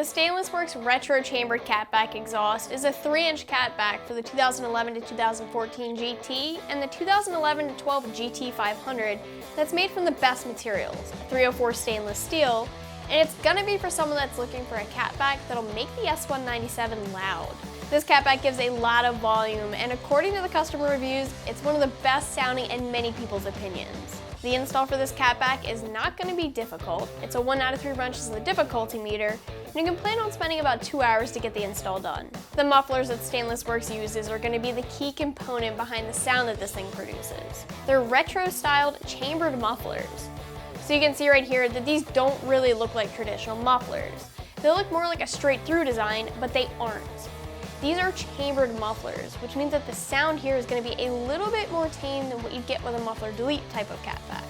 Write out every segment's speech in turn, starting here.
The Stainless Works Retro Chambered Catback Exhaust is a 3-inch catback for the 2011 to 2014 GT and the 2011 to 12 GT 500 that's made from the best materials, 304 stainless steel, and it's gonna be for someone that's looking for a catback that'll make the S197 loud. This catback gives a lot of volume, and according to the customer reviews, it's one of the best sounding in many people's opinions. The install for this catback is not going to be difficult. It's a 1 out of 3 wrenches in the difficulty meter, and you can plan on spending about 2 hours to get the install done. The mufflers that Stainless Works uses are going to be the key component behind the sound that this thing produces. They're retro-styled chambered mufflers. So you can see right here that these don't really look like traditional mufflers. They look more like a straight-through design, but they aren't. These are chambered mufflers, which means that the sound here is going to be a little bit more tame than what you'd get with a muffler delete type of catback.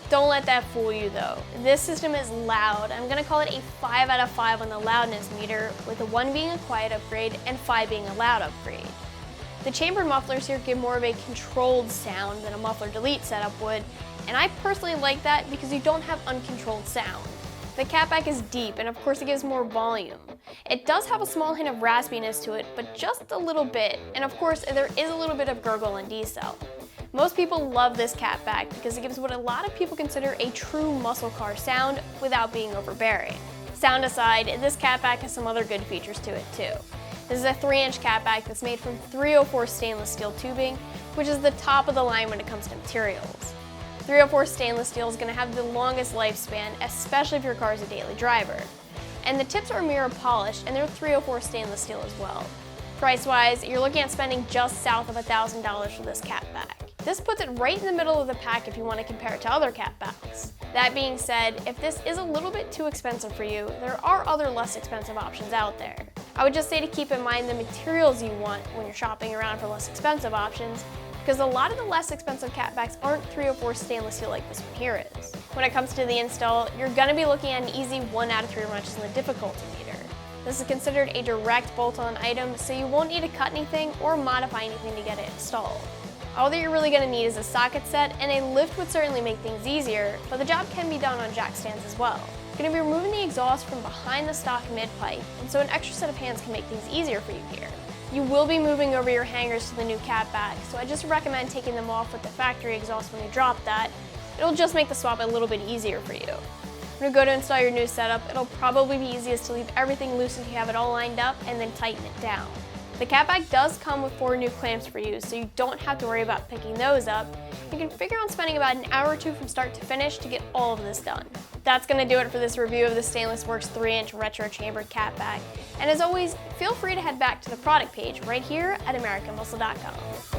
Don't let that fool you though. This system is loud. I'm going to call it a 5 out of 5 on the loudness meter, with a 1 being a quiet upgrade and 5 being a loud upgrade. The chambered mufflers here give more of a controlled sound than a muffler delete setup would, and I personally like that because you don't have uncontrolled sound. The catback is deep, and of course it gives more volume. It does have a small hint of raspiness to it, but just a little bit, and of course there is a little bit of gurgle and decel. Most people love this catback because it gives what a lot of people consider a true muscle car sound without being overbearing. Sound aside, this catback has some other good features to it too. This is a 3-inch catback that's made from 304 stainless steel tubing, which is the top of the line when it comes to materials. 304 stainless steel is going to have the longest lifespan, especially if your car is a daily driver. And the tips are mirror polished, and they're 304 stainless steel as well. Price-wise, you're looking at spending just south of $1,000 for this catback. This puts it right in the middle of the pack if you want to compare it to other catbacks. That being said, if this is a little bit too expensive for you, there are other less expensive options out there. I would just say to keep in mind the materials you want when you're shopping around for less expensive options, because a lot of the less expensive catbacks aren't 304 stainless steel like this one here is. When it comes to the install, you're going to be looking at an easy 1 out of 3 wrenches in the difficulty meter. This is considered a direct bolt-on item, so you won't need to cut anything or modify anything to get it installed. All that you're really going to need is a socket set, and a lift would certainly make things easier, but the job can be done on jack stands as well. You're going to be removing the exhaust from behind the stock mid-pipe, and so an extra set of hands can make things easier for you here. You will be moving over your hangers to the new catback, so I just recommend taking them off with the factory exhaust when you drop that. It'll just make the swap a little bit easier for you. When you go to install your new setup, it'll probably be easiest to leave everything loose until you have it all lined up and then tighten it down. The catback does come with 4 new clamps for you, so you don't have to worry about picking those up. You can figure on spending about an hour or 2 from start to finish to get all of this done. That's going to do it for this review of the Stainless Works 3-inch retro chambered catback. And as always, feel free to head back to the product page right here at AmericanMuscle.com.